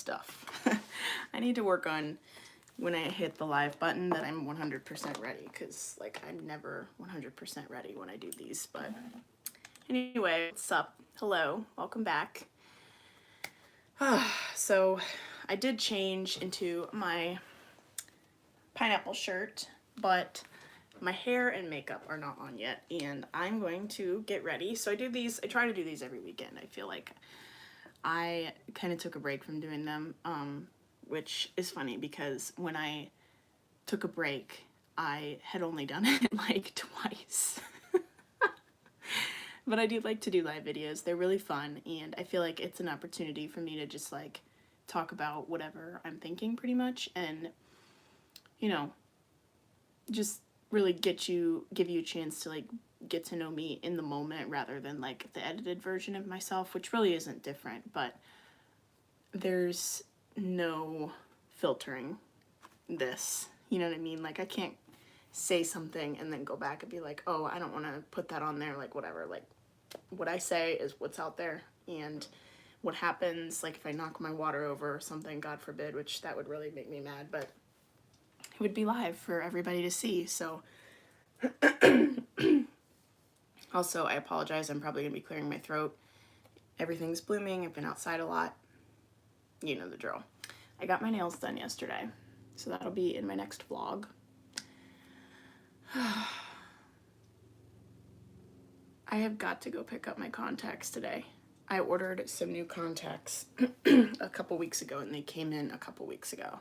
stuff. I need to work on when I hit the live button that I'm 100% ready, because like I'm never 100% ready when I do these. But anyway, what's up? Hello, welcome back. So I did change into my pineapple shirt, but my hair and makeup are not on yet, and I'm going to get ready. So I try to do these every weekend. I feel like I kind of took a break from doing them, which is funny because when I took a break, I had only done it like twice. But I do like to do live videos. They're really fun, and I feel like it's an opportunity for me to just like talk about whatever I'm thinking pretty much, and you know, just really give you a chance to like get to know me in the moment rather than like the edited version of myself, which really isn't different, but there's no filtering this, you know what I mean? Like I can't say something and then go back and be like, oh, I don't want to put that on there, like whatever. Like what I say is what's out there, and what happens, like if I knock my water over or something, God forbid, which that would really make me mad, but it would be live for everybody to see. So also, I apologize, I'm probably gonna be clearing my throat. Everything's blooming, I've been outside a lot, you know the drill. I got my nails done yesterday, so that'll be in my next vlog. I have got to go pick up my contacts today. I ordered some new contacts a couple weeks ago, and they came in a couple weeks ago,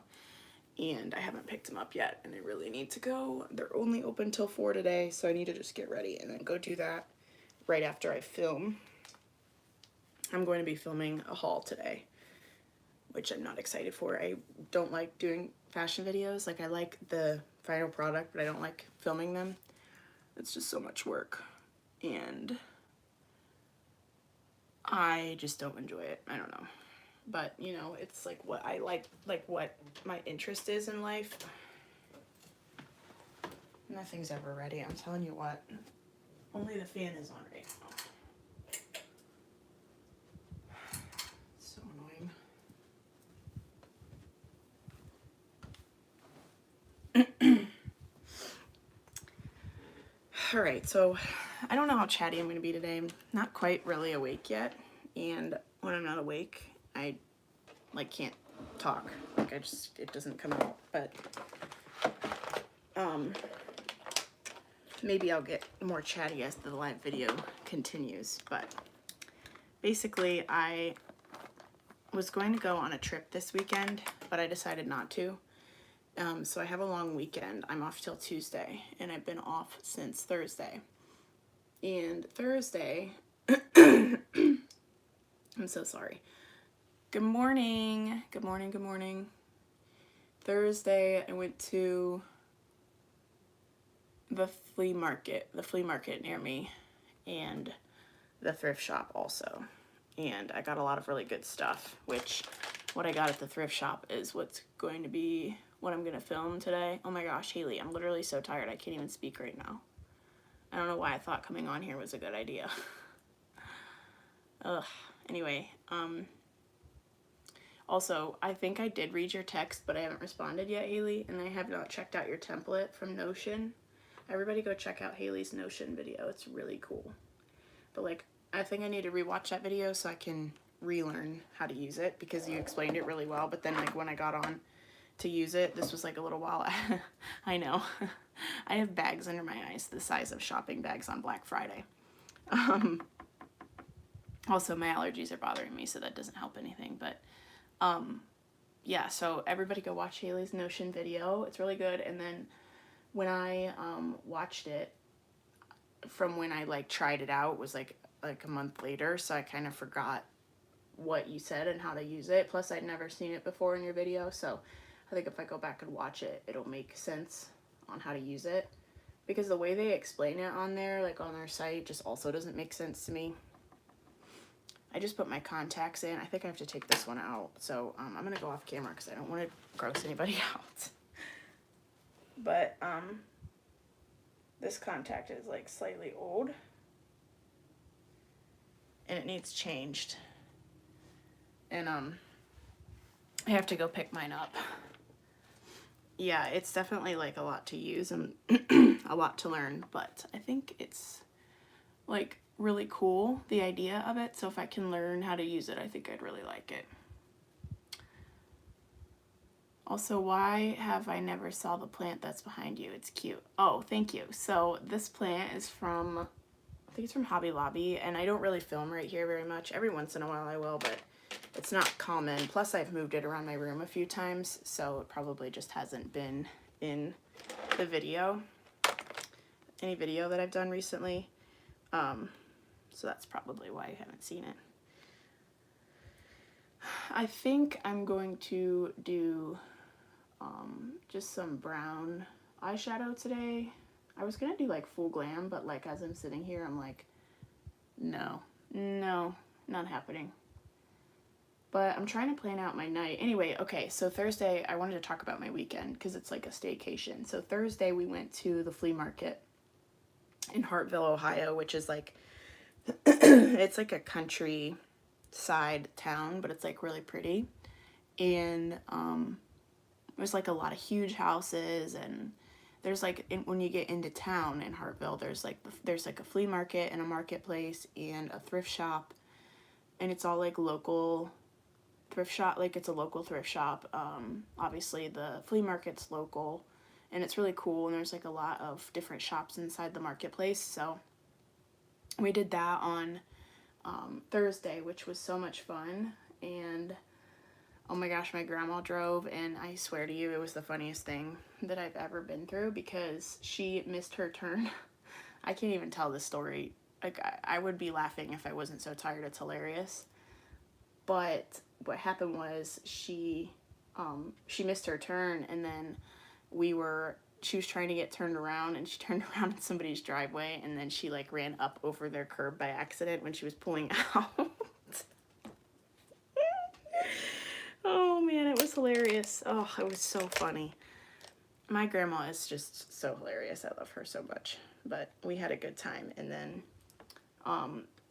and I haven't picked them up yet, and I really need to go. They're only open till 4 today, so I need to just get ready and then go do that right after I film. I'm going to be filming a haul today, which I'm not excited for. I don't like doing fashion videos. Like I like the final product, but I don't like filming them. It's just so much work, and I just don't enjoy it. I don't know. But, you know, it's like what I like what my interest is in life. Nothing's ever ready, I'm telling you what. Only the fan is on right now. So annoying. Alright, so I don't know how chatty I'm going to be today. I'm not quite really awake yet, and when I'm not awake, I like can't talk. Like it doesn't come out, but maybe I'll get more chatty as the live video continues. But basically, I was going to go on a trip this weekend, but I decided not to. So I have a long weekend. I'm off till Tuesday, and I've been off since Thursday. And Thursday, I'm so sorry. Good morning. Good morning. Good morning. Thursday, I went to the flea market near me, and the thrift shop also. And I got a lot of really good stuff, which what I got at the thrift shop is what's going to be what I'm going to film today. Oh my gosh, Haley, I'm literally so tired. I can't even speak right now. I don't know why I thought coming on here was a good idea. Ugh. Anyway, also, I think I did read your text, but I haven't responded yet, Haley, and I have not checked out your template from Notion. Everybody go check out Haley's Notion video. It's really cool. But, like, I think I need to rewatch that video so I can relearn how to use it, because you explained it really well, but then, like, when I got on to use it, this was, like, a little while. I know. I have bags under my eyes the size of shopping bags on Black Friday. Also, my allergies are bothering me, so that doesn't help anything, but yeah, so everybody go watch Haley's Notion video. It's really good. And then when I watched it, from when I like tried it out, was like a month later, so I kind of forgot what you said and how to use it. Plus, I'd never seen it before in your video, so I think if I go back and watch it, it'll make sense on how to use it, because the way they explain it on there, like on their site, just also doesn't make sense to me. I just put my contacts in. I think I have to take this one out. So I'm going to go off camera because I don't want to gross anybody out. But this contact is like slightly old, and it needs changed. And I have to go pick mine up. Yeah, it's definitely like a lot to use and a lot to learn, but I think it's like really cool, the idea of it. So if I can learn how to use it, I think I'd really like it. Also, why have I never saw the plant that's behind you? It's cute. Oh, thank you. So this plant is from, I think it's from Hobby Lobby, and I don't really film right here very much. Every once in a while I will, but it's not common. Plus I've moved it around my room a few times, so it probably just hasn't been in the video, any video that I've done recently. So that's probably why I haven't seen it. I think I'm going to do just some brown eyeshadow today. I was gonna do like full glam, but like as I'm sitting here, I'm like, no, not happening. But I'm trying to plan out my night. Anyway, okay, so Thursday, I wanted to talk about my weekend because it's like a staycation. So Thursday we went to the flea market in Hartville, Ohio, which is like, it's like a countryside town, but it's like really pretty. And there's like a lot of huge houses, and there's like, when you get into town in Hartville, there's like a flea market and a marketplace and a thrift shop, and it's all like local thrift shop, like it's a local thrift shop. Obviously the flea market's local, and it's really cool, and there's like a lot of different shops inside the marketplace. So we did that on Thursday, which was so much fun. And oh my gosh, my grandma drove, and I swear to you, it was the funniest thing that I've ever been through because she missed her turn. I can't even tell this story. Like, I would be laughing if I wasn't so tired. It's hilarious. But what happened was she missed her turn, and then she was trying to get turned around, and she turned around in somebody's driveway, and then she like ran up over their curb by accident when she was pulling out. Oh man, it was hilarious. Oh, it was so funny. My grandma is just so hilarious. I love her so much. But we had a good time. And then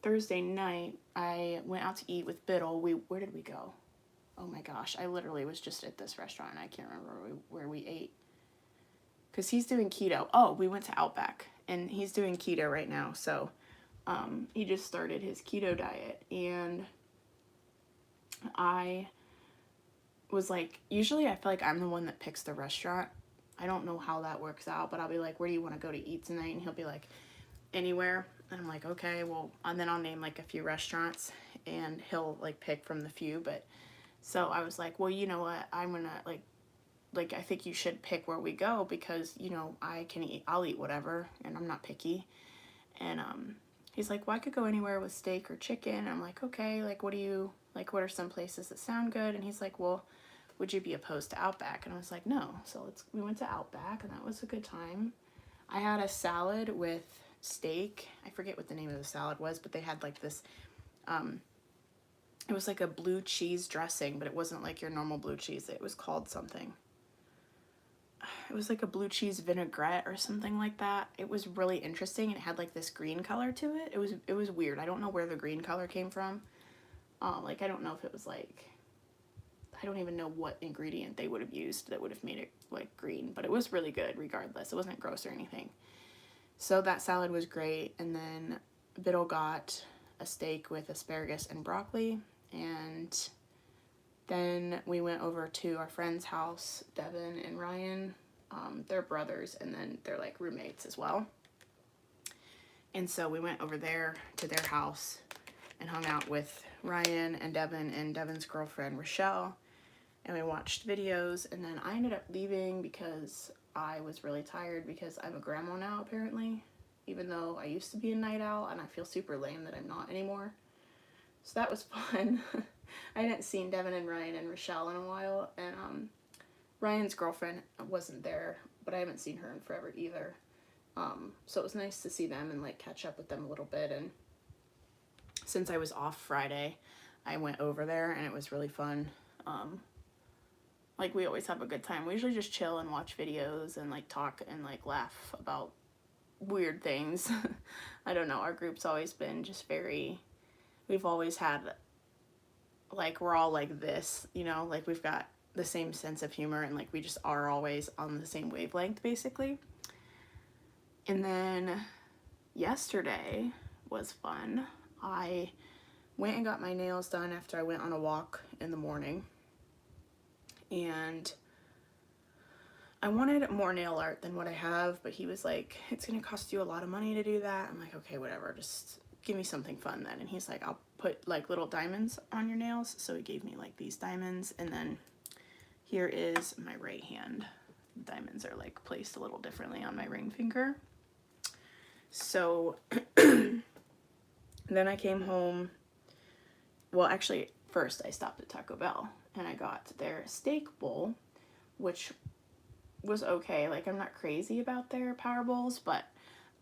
Thursday night, I went out to eat with Biddle. Where did we go? Oh my gosh, I literally was just at this restaurant. I can't remember where we ate. Because he's doing keto. Oh, we went to Outback. And he's doing keto right now. So he just started his keto diet. And I was like, usually I feel like I'm the one that picks the restaurant. I don't know how that works out, but I'll be like, where do you want to go to eat tonight? And he'll be like, anywhere. And I'm like, okay, well, and then I'll name like a few restaurants, and he'll like pick from the few. But so I was like, well, you know what, I'm gonna like I think you should pick where we go, because you know I'll eat whatever, and I'm not picky. And he's like, well, I could go anywhere with steak or chicken. I'm like, okay, like what are some places that sound good? And he's like, well, would you be opposed to Outback? And I was like, no. So we went to Outback, and that was a good time. I had a salad with steak. I forget what the name of the salad was, but they had like this, it was like a blue cheese dressing, but it wasn't like your normal blue cheese. It was called something. It was like a blue cheese vinaigrette or something like that. It was really interesting. It had like this green color to it. It was weird. I don't know where the green color came from. Like I don't know if it was like, I don't even know what ingredient they would have used that would have made it like green, but it was really good regardless. It wasn't gross or anything. So that salad was great. And then Biddle got a steak with asparagus and broccoli. And then we went over to our friend's house, Devin and Ryan. They're brothers, and then they're like roommates as well. And so we went over there to their house and hung out with Ryan and Devin's girlfriend, Rochelle. And we watched videos, and then I ended up leaving because I was really tired, because I'm a grandma now, apparently, even though I used to be a night owl, and I feel super lame that I'm not anymore. So that was fun. I hadn't seen Devin and Ryan and Rochelle in a while, and Ryan's girlfriend wasn't there, but I haven't seen her in forever either. So it was nice to see them and like catch up with them a little bit. And since I was off Friday, I went over there, and it was really fun. Like we always have a good time. We usually just chill and watch videos and like talk and like laugh about weird things. I don't know, our group's always been just we've always had like we're all like this, you know, like we've got the same sense of humor and like we just are always on the same wavelength basically. And then yesterday was fun. I went and got my nails done after I went on a walk in the morning, and I wanted more nail art than what I have, but he was like, it's gonna cost you a lot of money to do that. I'm like, okay, whatever, just give me something fun then. And he's like, I'll put like little diamonds on your nails. So he gave me like these diamonds, and then here is my right hand. Diamonds are like placed a little differently on my ring finger. So then I came home. Well, actually, first I stopped at Taco Bell and I got their steak bowl, which was okay. Like, I'm not crazy about their power bowls, but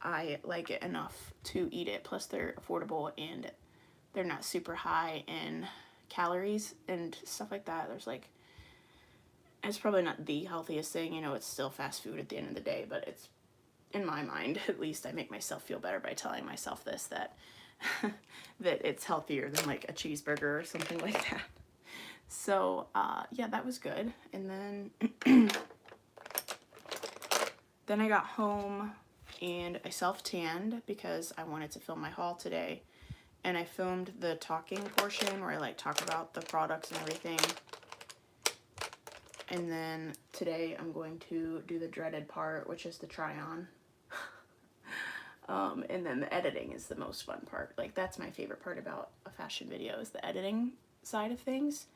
I like it enough to eat it. Plus, they're affordable and they're not super high in calories and stuff like that. There's like, it's probably not the healthiest thing, you know, it's still fast food at the end of the day, but it's, in my mind, at least, I make myself feel better by telling myself this, that that it's healthier than like a cheeseburger or something like that. So yeah, that was good. And then then I got home and I self-tanned because I wanted to film my haul today, and I filmed the talking portion where I like talk about the products and everything. And then today I'm going to do the dreaded part, which is the try on. And then the editing is the most fun part. Like, that's my favorite part about a fashion video, is the editing side of things.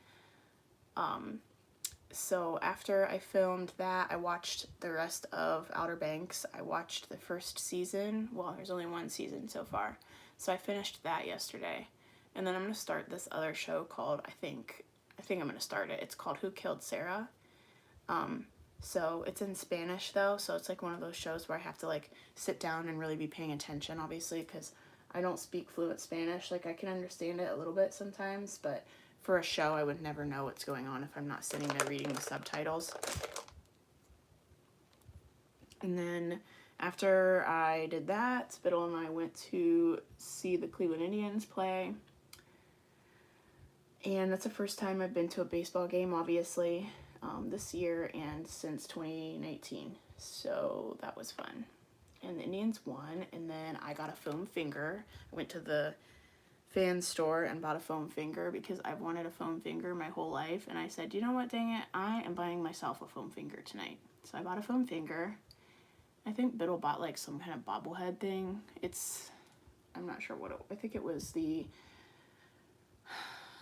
So after I filmed that, I watched the rest of Outer Banks. I watched the first season. Well, there's only one season so far. So I finished that yesterday. And then I'm going to start this other show called, I think I'm going to start it. It's called Who Killed Sarah? So it's in Spanish though, so it's like one of those shows where I have to like sit down and really be paying attention, obviously, because I don't speak fluent Spanish. Like, I can understand it a little bit sometimes, but for a show I would never know what's going on if I'm not sitting there reading the subtitles. And then after I did that, Spittle and I went to see the Cleveland Indians play. And that's the first time I've been to a baseball game, obviously, this year and since 2019. So that was fun. And the Indians won, and then I got a foam finger. I went to the fan store and bought a foam finger because I've wanted a foam finger my whole life. And I said, you know what, dang it, I am buying myself a foam finger tonight. So I bought a foam finger. I think Biddle bought like some kind of bobblehead thing. I'm not sure what I think it was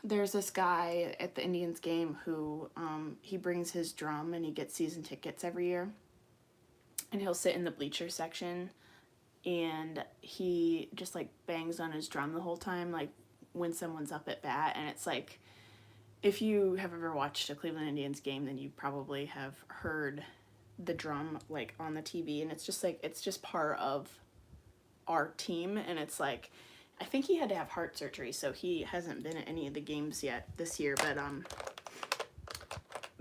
there's this guy at the Indians game who, he brings his drum and he gets season tickets every year. And he'll sit in the bleacher section and he just like bangs on his drum the whole time, like when someone's up at bat. And it's like, if you have ever watched a Cleveland Indians game, then you probably have heard the drum like on the TV. And it's just like, it's just part of our team. And it's like, I think he had to have heart surgery, so he hasn't been at any of the games yet this year, but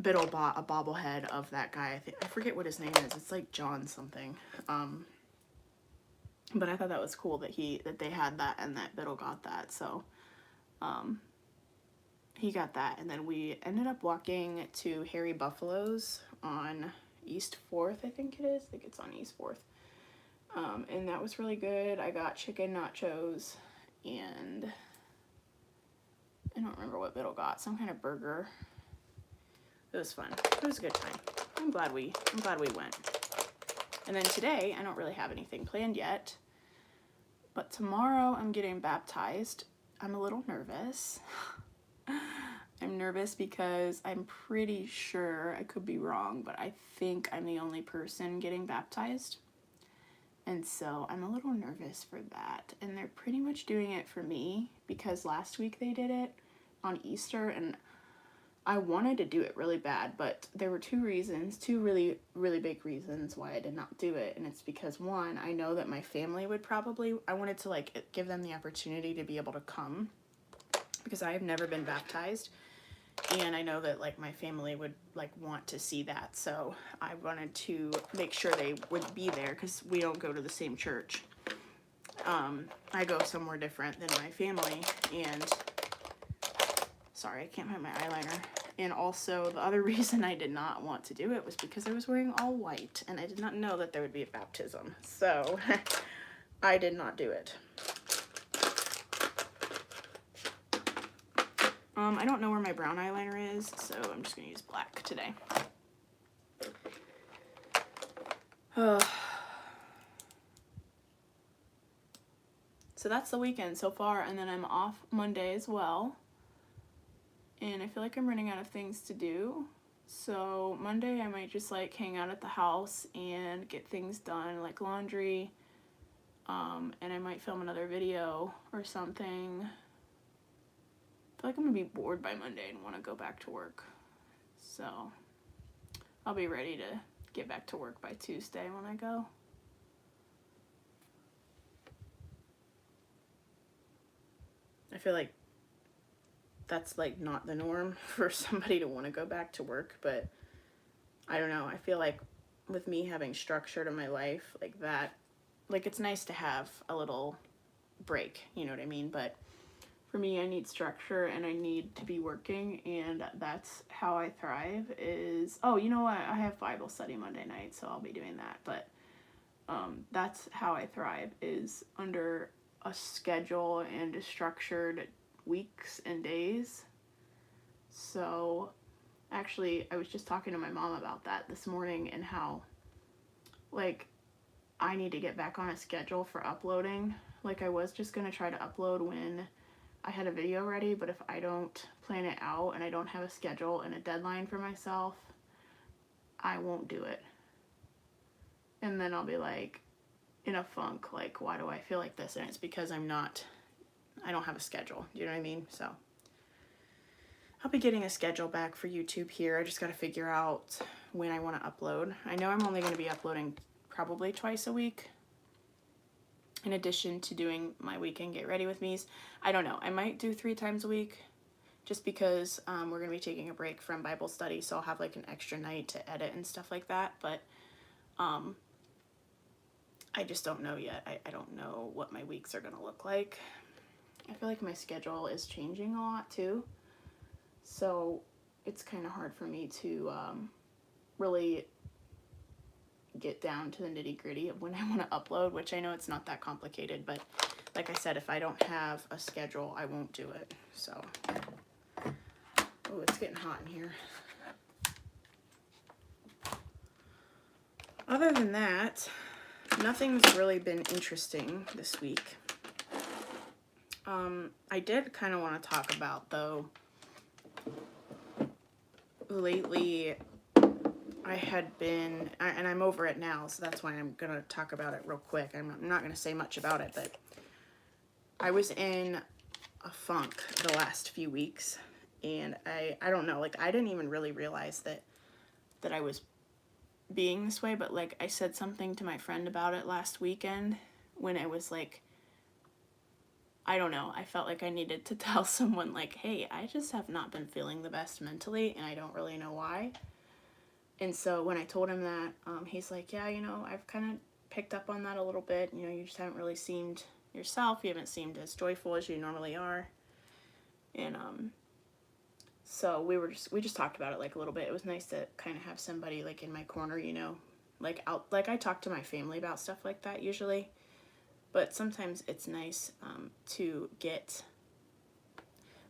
Biddle bought a bobblehead of that guy. I forget what his name is. It's like John something. But I thought that was cool that they had that and that Biddle got that. So he got that, and then we ended up walking to Harry Buffalo's on East 4th, I think it is. I think it's on East 4th. And that was really good. I got chicken nachos, and I don't remember what Biddle got. Some kind of burger. It was fun. It was a good time. I'm glad we went. And then today, I don't really have anything planned yet, but tomorrow I'm getting baptized. I'm a little nervous. I'm nervous because I'm pretty sure, I could be wrong, but I think I'm the only person getting baptized. And so I'm a little nervous for that. And they're pretty much doing it for me because last week they did it on Easter, and I wanted to do it really bad, but there were two really, really big reasons why I did not do it. And it's because, one, I know that my family would I wanted to like give them the opportunity to be able to come because I have never been baptized. And I know that like my family would like want to see that, so I wanted to make sure they would be there because we don't go to the same church. I go somewhere different than my family, and sorry, I can't find my eyeliner. And also, the other reason I did not want to do it was because I was wearing all white, and I did not know that there would be a baptism. So, I did not do it. I don't know where my brown eyeliner is, so I'm just going to use black today. So that's the weekend so far, and then I'm off Monday as well. And I feel like I'm running out of things to do. So Monday I might just like hang out at the house and get things done, like laundry. And I might film another video or something. I feel like I'm gonna be bored by Monday and want to go back to work. So I'll be ready to get back to work by Tuesday when I go. I feel like that's like not the norm for somebody to want to go back to work, but I don't know. I feel like with me having structure to my life like that, like it's nice to have a little break, you know what I mean? But for me, I need structure and I need to be working, and that's how I thrive is, oh, you know what? I have Bible study Monday night, so I'll be doing that. But that's how I thrive is under a schedule and a structured weeks and days. So actually, I was just talking to my mom about that this morning and how like I need to get back on a schedule for uploading. Like I was just going to try to upload when I had a video ready, but if I don't plan it out and I don't have a schedule and a deadline for myself, I won't do it. And then I'll be like in a funk, like, why do I feel like this? And it's because I don't have a schedule. Do you know what I mean? So I'll be getting a schedule back for YouTube here. I just got to figure out when I want to upload. I know I'm only going to be uploading probably twice a week, in addition to doing my weekend get ready with me's. I don't know. I might do 3 times a week just because we're going to be taking a break from Bible study, so I'll have like an extra night to edit and stuff like that. But I just don't know yet. I don't know what my weeks are going to look like. I feel like my schedule is changing a lot too. So it's kind of hard for me to really get down to the nitty gritty of when I want to upload, which I know it's not that complicated, but like I said, if I don't have a schedule, I won't do it. So, oh, it's getting hot in here. Other than that, nothing's really been interesting this week. I did kind of want to talk about, though, lately I had been, and I'm over it now, so that's why I'm going to talk about it real quick. I'm not going to say much about it, but I was in a funk the last few weeks, and I don't know, like, I didn't even really realize that I was being this way, but, like, I said something to my friend about it last weekend when it was, like, I don't know, I felt like I needed to tell someone, like, hey, I just have not been feeling the best mentally, and I don't really know why. And so when I told him that, he's like, yeah, you know, I've kind of picked up on that a little bit. You know, you just haven't really seemed yourself. You haven't seemed as joyful as you normally are. And so we just talked about it like a little bit. It was nice to kind of have somebody like in my corner, you know, like I talk to my family about stuff like that usually. But sometimes it's nice to get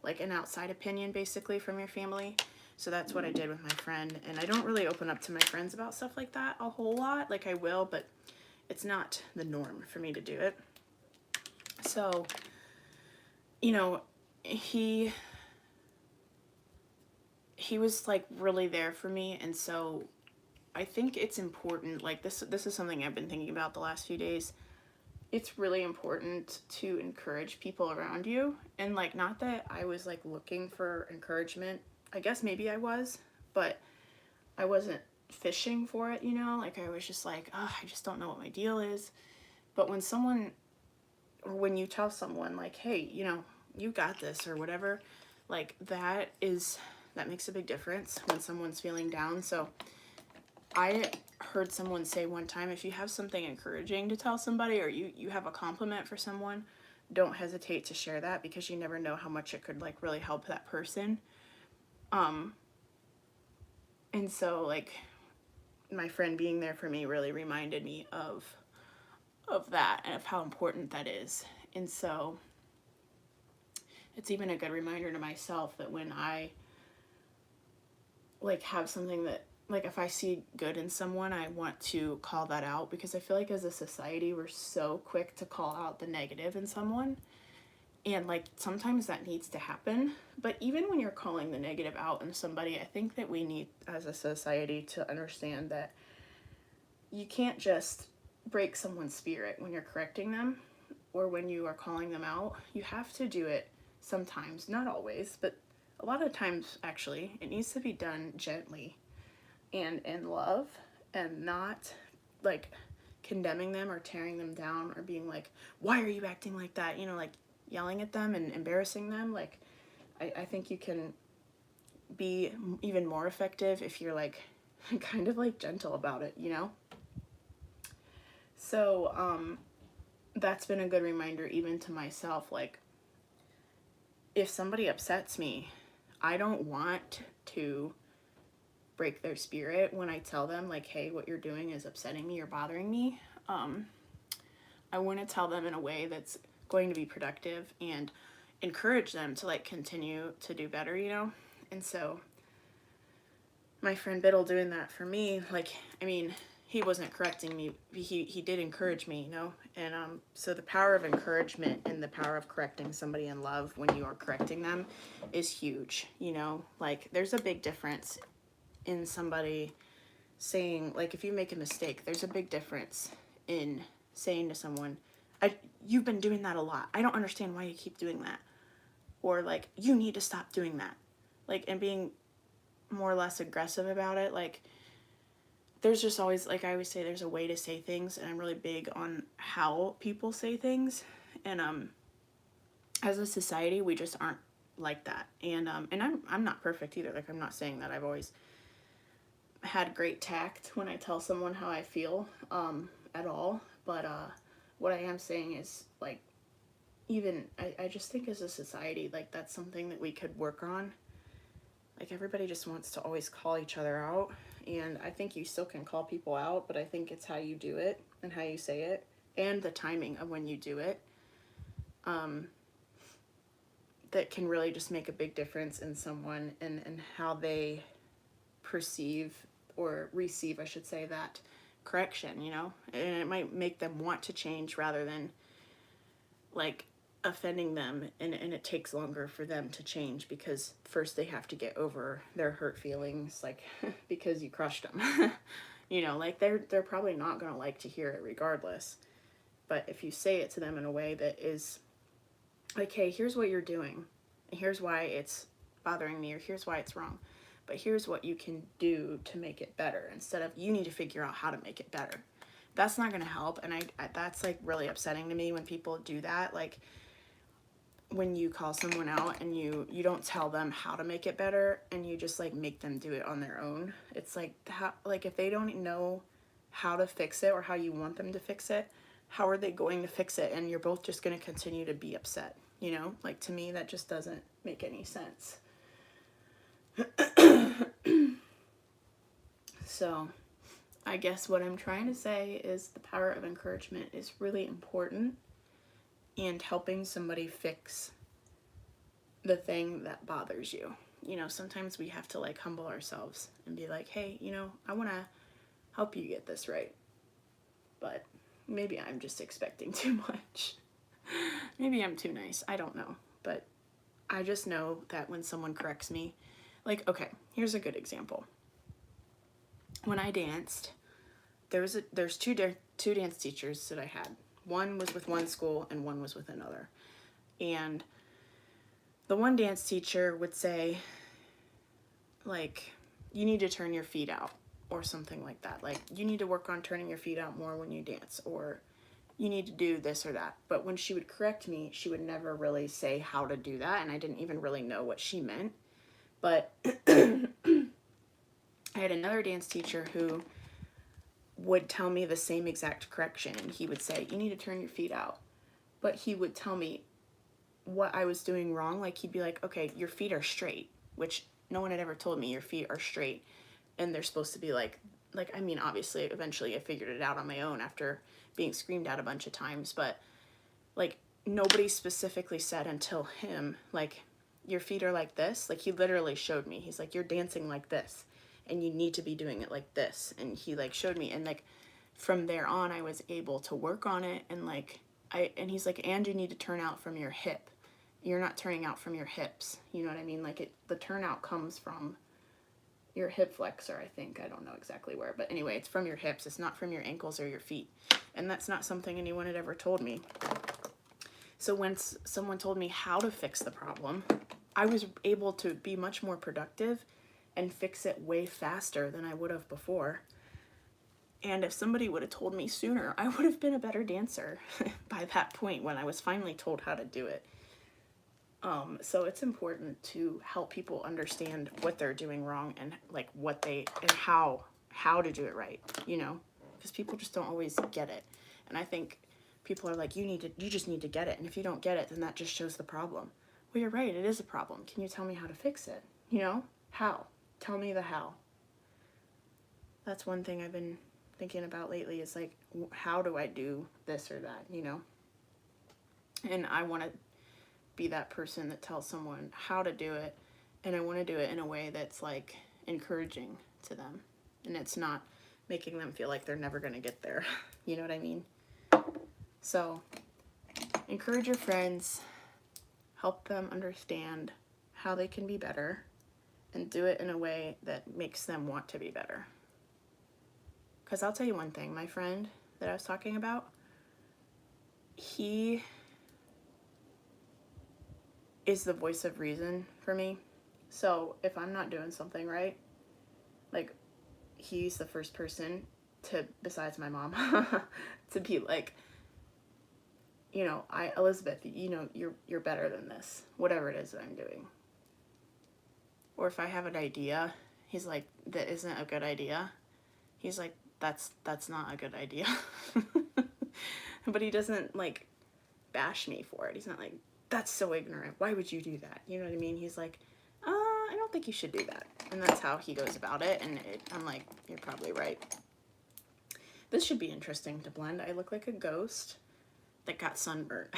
like an outside opinion basically from your family. So that's what I did with my friend. And I don't really open up to my friends about stuff like that a whole lot. Like I will, but it's not the norm for me to do it. So, you know, he was like really there for me. And so I think it's important, like this is something I've been thinking about the last few days. It's really important to encourage people around you. And like, not that I was like looking for encouragement. I guess maybe I was, but I wasn't fishing for it, you know? Like I was just like, oh, I just don't know what my deal is. But when when you tell someone like, hey, you know, you got this or whatever, like that makes a big difference when someone's feeling down. So I heard someone say one time, if you have something encouraging to tell somebody or you have a compliment for someone, don't hesitate to share that, because you never know how much it could like really help that person. And so like my friend being there for me really reminded me of that and of how important that is. And so it's even a good reminder to myself that when I like have something that, like if I see good in someone, I want to call that out, because I feel like as a society we're so quick to call out the negative in someone, and like sometimes that needs to happen. But even when you're calling the negative out in somebody, I think that we need as a society to understand that you can't just break someone's spirit when you're correcting them or when you are calling them out. You have to do it sometimes, not always, but a lot of times actually it needs to be done gently and in love, and not like condemning them or tearing them down or being like, why are you acting like that, you know, like yelling at them and embarrassing them. Like I think you can be even more effective if you're like kind of like gentle about it, you know. So that's been a good reminder even to myself, like if somebody upsets me, I don't want to break their spirit when I tell them like, hey, what you're doing is upsetting me or bothering me. I want to tell them in a way that's going to be productive and encourage them to like continue to do better, you know. And so my friend Biddle doing that for me, like, I mean, he wasn't correcting me, he did encourage me, you know. And so the power of encouragement and the power of correcting somebody in love when you are correcting them is huge, you know. Like there's a big difference in somebody saying, like if you make a mistake, there's a big difference in saying to someone, you've been doing that a lot, I don't understand why you keep doing that, or like you need to stop doing that, like, and being more or less aggressive about it. Like there's just always, like I always say, there's a way to say things, and I'm really big on how people say things. And as a society we just aren't like that. And I'm not perfect either. Like I'm not saying that I've always had great tact when I tell someone how I feel at all, but what I am saying is like, even I just think as a society, like that's something that we could work on. Like everybody just wants to always call each other out, and I think you still can call people out, but I think it's how you do it and how you say it and the timing of when you do it that can really just make a big difference in someone and how they perceive or receive, I should say, that correction, you know. And it might make them want to change rather than like offending them, and it takes longer for them to change because first they have to get over their hurt feelings, like because you crushed them. You know, like they're probably not going to like to hear it regardless. But if you say it to them in a way that is like, hey, here's what you're doing, and here's why it's bothering me, or here's why it's wrong, but here's what you can do to make it better, instead of you need to figure out how to make it better. That's not going to help. And I that's like really upsetting to me when people do that. Like when you call someone out and you don't tell them how to make it better, and you just like make them do it on their own. It's like, how, like if they don't know how to fix it or how you want them to fix it, how are they going to fix it? And you're both just going to continue to be upset, you know. Like to me that just doesn't make any sense. So I guess what I'm trying to say is the power of encouragement is really important, and helping somebody fix the thing that bothers you. You know, sometimes we have to like humble ourselves and be like, hey, you know, I want to help you get this right. But maybe I'm just expecting too much. Maybe I'm too nice. I don't know. But I just know that when someone corrects me, like, okay, here's a good example. When I danced, there's two dance teachers that I had. One was with one school and one was with another. And the one dance teacher would say, like, you need to turn your feet out, or something like that. Like, you need to work on turning your feet out more when you dance, or you need to do this or that. But when she would correct me, she would never really say how to do that, and I didn't even really know what she meant. But I had another dance teacher who would tell me the same exact correction, and he would say, you need to turn your feet out. but he would tell me what I was doing wrong. Like, he'd be like, okay, your feet are straight, which no one had ever told me your feet are straight and they're supposed to be like, I mean, obviously, eventually I figured it out on my own after being screamed at a bunch of times, but like, nobody specifically said until him, like, your feet are like this. Like, he literally showed me. He's like, you're dancing like this and you need to be doing it like this. And he like showed me, and like from there on I was able to work on it. And like and he's like, and you need to turn out from your hip. You're not turning out from your hips. You know what I mean? Like, the turnout comes from your hip flexor, I think. I don't know exactly where, but anyway, it's from your hips. It's not from your ankles or your feet. And that's not something anyone had ever told me. So when someone told me how to fix the problem, I was able to be much more productive and fix it way faster than I would have before. And if somebody would have told me sooner, I would have been a better dancer by that point when I was finally told how to do it. So it's important to help people understand what they're doing wrong and like and how to do it right, you know, because people just don't always get it. And I think people are like, you just need to get it. And if you don't get it, then that just shows the problem. Well, you're right. It is a problem. Can you tell me how to fix it? You know, how? Tell me the how. That's one thing I've been thinking about lately, is like, how do I do this or that, you know? And I want to be that person that tells someone how to do it, and I want to do it in a way that's like encouraging to them, and it's not making them feel like they're never going to get there. You know what I mean? So encourage your friends, help them understand how they can be better, and do it in a way that makes them want to be better. Because I'll tell you one thing, my friend that I was talking about, he is the voice of reason for me. So if I'm not doing something right, like, he's the first person to, besides my mom, to be like, you know, Elizabeth, you know, you're better than this, whatever it is that I'm doing. Or if I have an idea, he's like, that isn't a good idea. He's like, that's not a good idea. But he doesn't like bash me for it. He's not like, that's so ignorant, why would you do that? You know what I mean? He's like, I don't think you should do that. And that's how he goes about it. And I'm like, you're probably right. This should be interesting to blend. I look like a ghost that got sunburnt.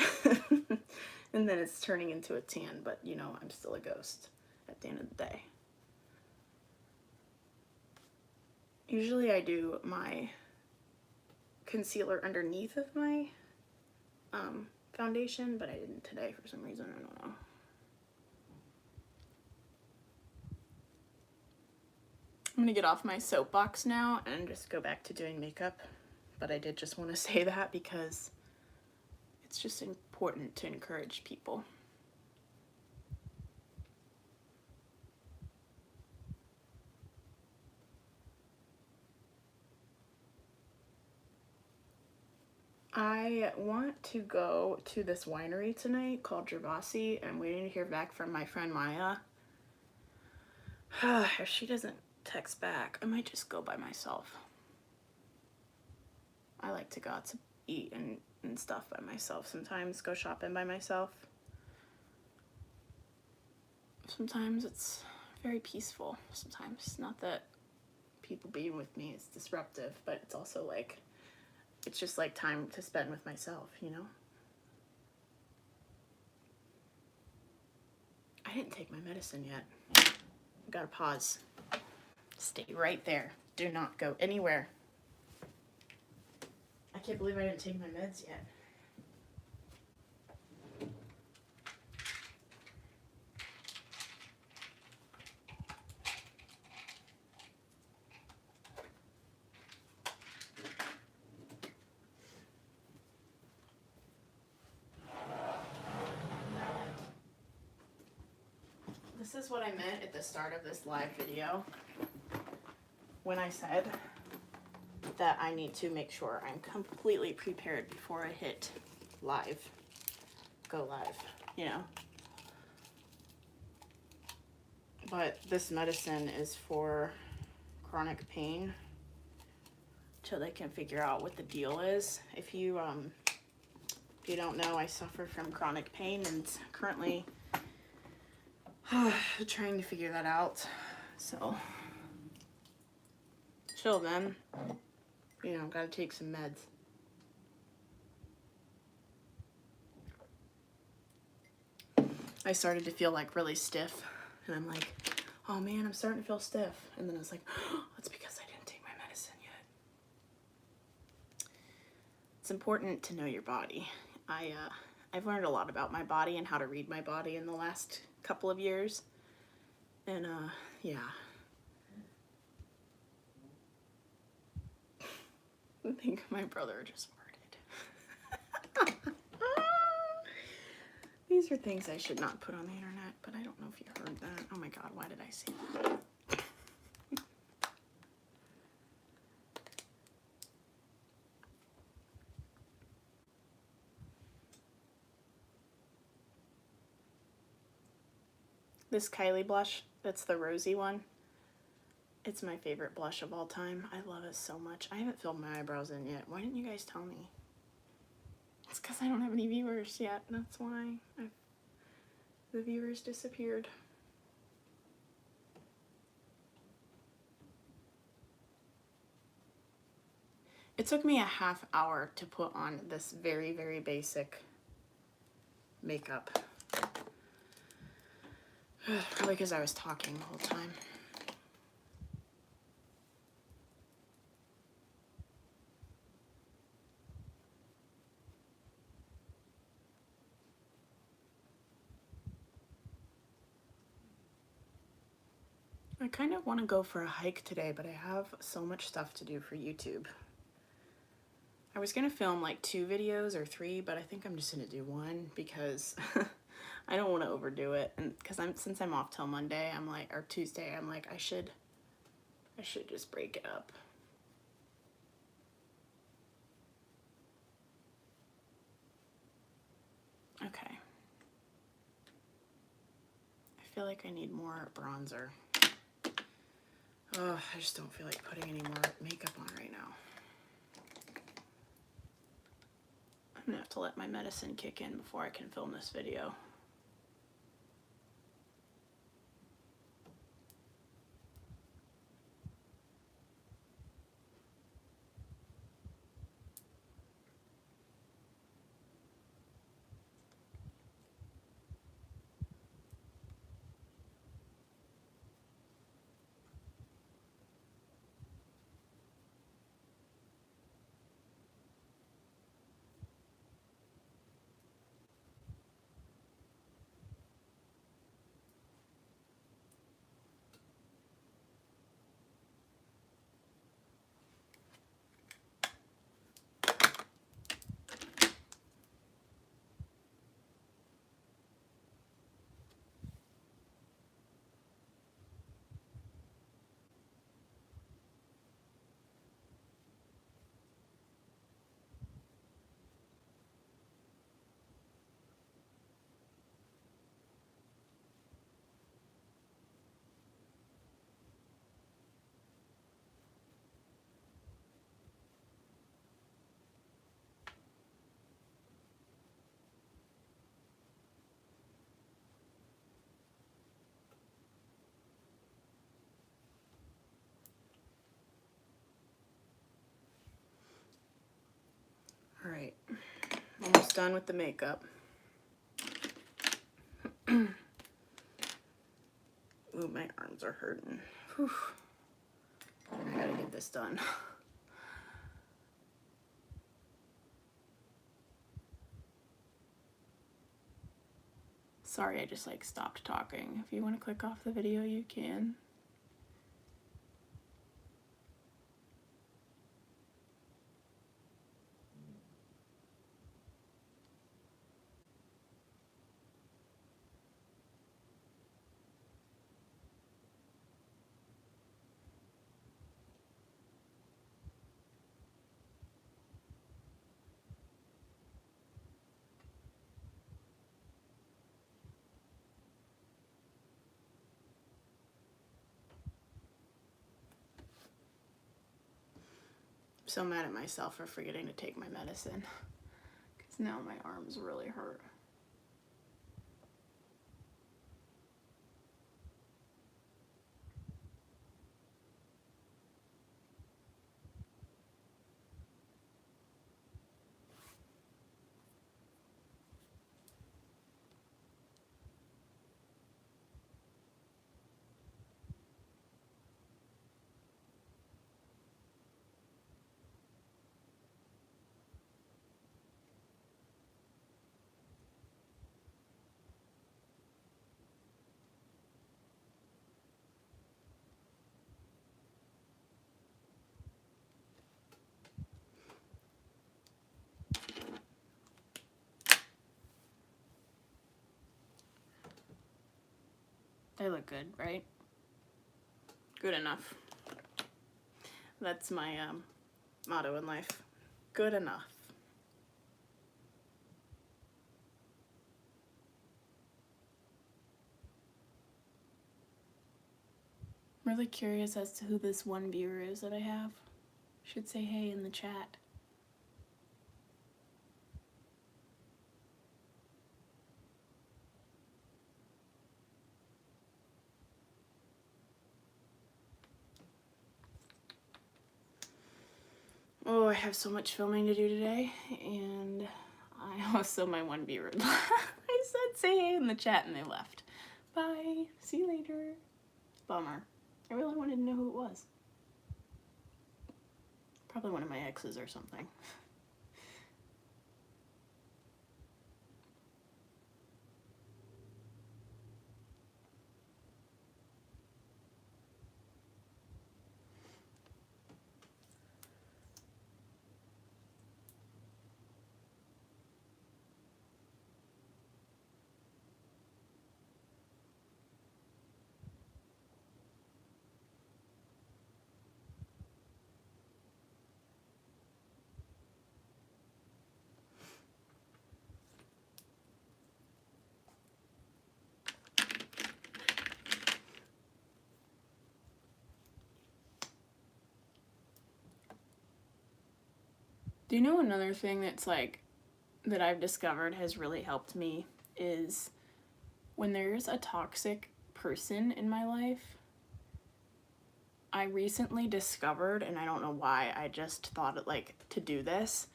And then it's turning into a tan, but you know, I'm still a ghost at the end of the day. Usually I do my concealer underneath of my foundation, but I didn't today for some reason. I don't know. I'm gonna get off my soapbox now and just go back to doing makeup. But I did just want to say that because it's just important to encourage people. I want to go to this winery tonight called GRWM. I'm waiting to hear back from my friend Maya. If she doesn't text back, I might just go by myself. I like to go out to eat and stuff by myself sometimes, go shopping by myself. Sometimes it's very peaceful. Sometimes, not that people being with me is disruptive, but it's also like, it's just like time to spend with myself, you know? I didn't take my medicine yet. I gotta pause. Stay right there. Do not go anywhere. I can't believe I didn't take my meds yet. This is what I meant at the start of this live video when I said that I need to make sure I'm completely prepared before I hit go live, you know. But this medicine is for chronic pain, till they can figure out what the deal is. If you If you don't know, I suffer from chronic pain and currently trying to figure that out. So, chill then. You know, gotta take some meds. I started to feel like really stiff, and I'm like, oh man, I'm starting to feel stiff. And then I was like, oh, that's because I didn't take my medicine yet. It's important to know your body. I've learned a lot about my body and how to read my body in the last couple of years. And yeah. I think my brother just farted. These are things I should not put on the internet, but I don't know if you heard that. Oh my god, why did I say that? This Kylie blush, that's the rosy one. It's my favorite blush of all time. I love it so much. I haven't filled my eyebrows in yet. Why didn't you guys tell me? It's because I don't have any viewers yet. That's why the viewers disappeared. It took me a half hour to put on this very, very basic makeup. Probably because I was talking the whole time. I kind of want to go for a hike today, but I have so much stuff to do for YouTube. I was going to film like 2 videos or 3, but I think I'm just going to do 1 because I don't want to overdo it. And because since I'm off till Monday, I'm like, or Tuesday, I'm like, I should just break it up. Okay. I feel like I need more bronzer. Oh, I just don't feel like putting any more makeup on right now. I'm gonna have to let my medicine kick in before I can film this video. All right, almost done with the makeup. Ooh, my arms are hurting. Whew. I gotta get this done. Sorry, I just like stopped talking. If you want to click off the video, you can. I'm so mad at myself for forgetting to take my medicine. Now my arms really hurt. They look good, right? Good enough. That's my motto in life. Good enough. I'm really curious as to who this one viewer is that I have. Should say hey in the chat. Oh, I have so much filming to do today, and I also my one viewer. I said say hey in the chat and they left. Bye. See you later. Bummer. I really wanted to know who it was. Probably one of my exes or something. Do you know another thing that's like, that I've discovered has really helped me is when there's a toxic person in my life, I recently discovered, and I don't know why, I just thought it like to do this,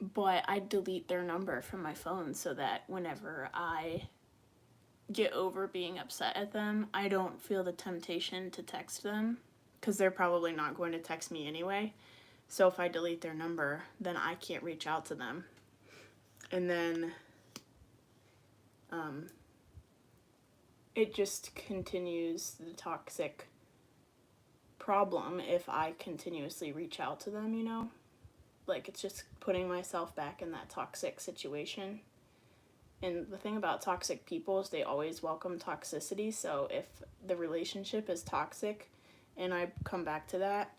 but I delete their number from my phone so that whenever I get over being upset at them, I don't feel the temptation to text them, because they're probably not going to text me anyway. So if I delete their number, then I can't reach out to them. And then it just continues the toxic problem if I continuously reach out to them, you know? Like, it's just putting myself back in that toxic situation. And the thing about toxic people is they always welcome toxicity. So if the relationship is toxic and I come back to that,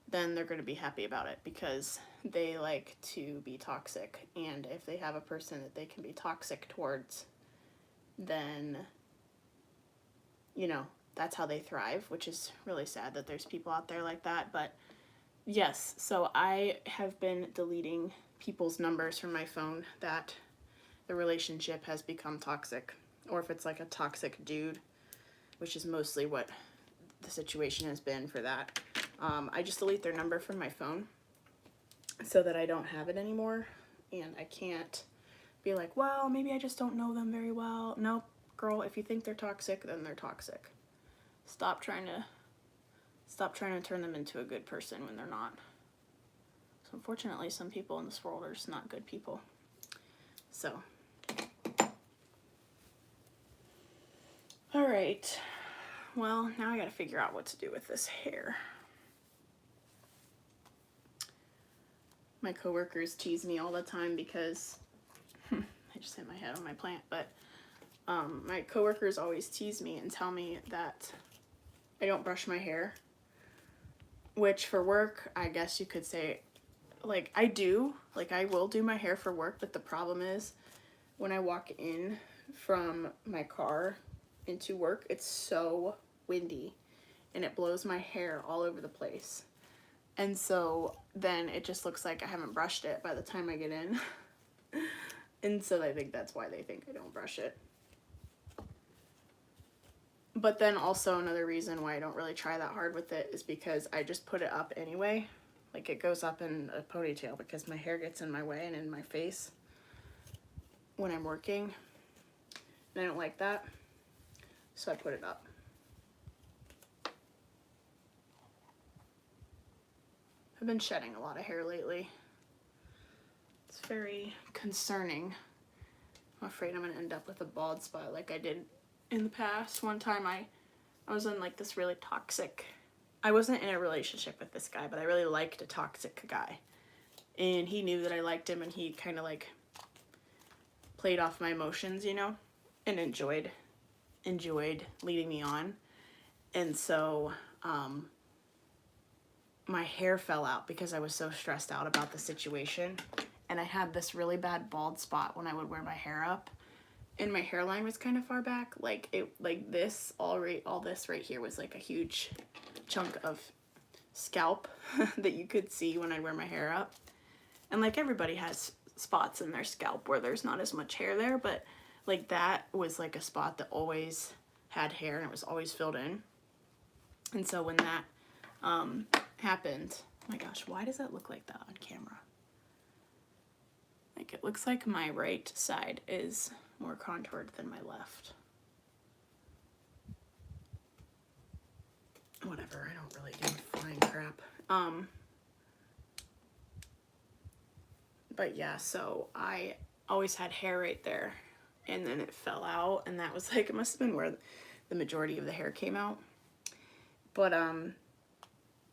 then they're going to be happy about it because they like to be toxic. And if they have a person that they can be toxic towards, then, you know, that's how they thrive, which is really sad that there's people out there like that. But yes, so I have been deleting people's numbers from my phone that the relationship has become toxic, or if it's like a toxic dude, which is mostly what the situation has been for that. I just delete their number from my phone so that I don't have it anymore, and I can't be like, well, maybe I just don't know them very well. Nope, girl, if you think they're toxic, then they're toxic. Stop trying to turn them into a good person when they're not. So unfortunately, some people in this world are just not good people. So, all right. Well, now I gotta figure out what to do with this hair. My coworkers tease me all the time because I just hit my head on my plant, but my coworkers always tease me and tell me that I don't brush my hair, which for work, I guess you could say, like, I do, like, I will do my hair for work, but the problem is when I walk in from my car into work, it's so windy and it blows my hair all over the place. And so then it just looks like I haven't brushed it by the time I get in. And so I think that's why they think I don't brush it. But then also another reason why I don't really try that hard with it is because I just put it up anyway. Like it goes up in a ponytail because my hair gets in my way and in my face when I'm working. And I don't like that. So I put it up. I've been shedding a lot of hair lately. It's very concerning. I'm afraid I'm gonna end up with a bald spot like I did in the past. One time I was in like this really toxic, I wasn't in a relationship with this guy, but I really liked a toxic guy. And he knew that I liked him, and he kind of like played off my emotions, you know, and enjoyed leading me on. And so my hair fell out because I was so stressed out about the situation. And I had this really bad bald spot when I would wear my hair up. And my hairline was kind of far back. Like this, all this right here was like a huge chunk of scalp that you could see when I wear my hair up. And like everybody has spots in their scalp where there's not as much hair there, but like that was like a spot that always had hair and it was always filled in. And so when that happened, oh my gosh, why does that look like that on camera? Like it looks like my right side is more contoured than my left. Whatever, I don't really do fine crap. But yeah, so I always had hair right there, and then it fell out, and that was like, it must have been where the majority of the hair came out. But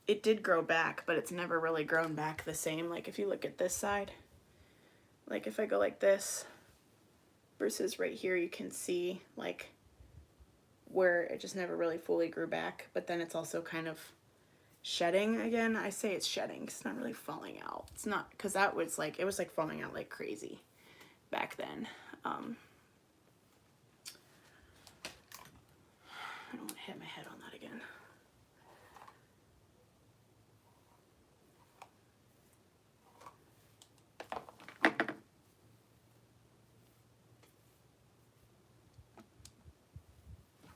it did grow back, but it's never really grown back the same. Like if you look at this side, like if I go like this versus right here, you can see like where it just never really fully grew back. But then it's also kind of shedding again. I say it's shedding, it's not really falling out. It's not, because that was like, it was like falling out like crazy back then. I don't want to hit my head on that again.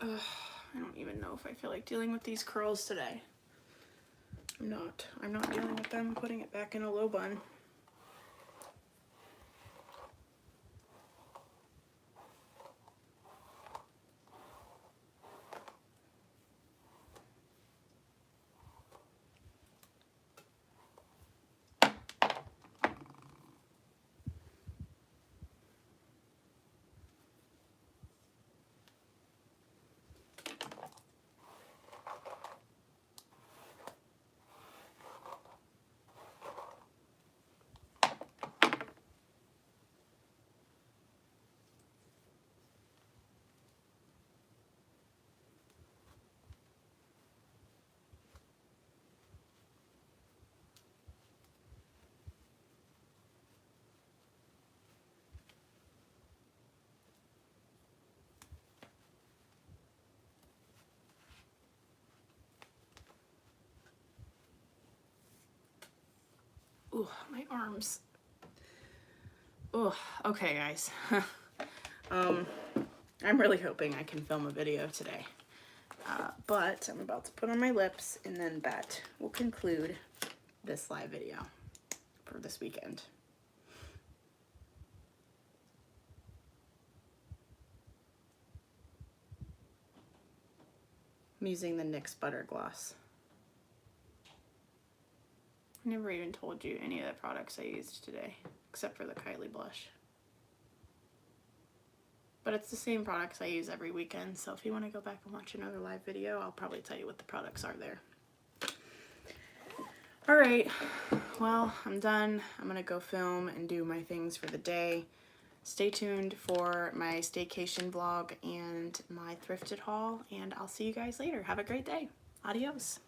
I don't even know if I feel like dealing with these curls today. I'm not dealing with them. I'm putting it back in a low bun. Ooh, my arms. Oh, okay guys. I'm really hoping I can film a video today. But I'm about to put on my lips, and then that will conclude this live video for this weekend. I'm using the NYX Butter Gloss. I never even told you any of the products I used today, except for the Kylie blush. But it's the same products I use every weekend, so if you want to go back and watch another live video, I'll probably tell you what the products are there. Alright, well, I'm done. I'm going to go film and do my things for the day. Stay tuned for my staycation vlog and my thrifted haul, and I'll see you guys later. Have a great day. Adios.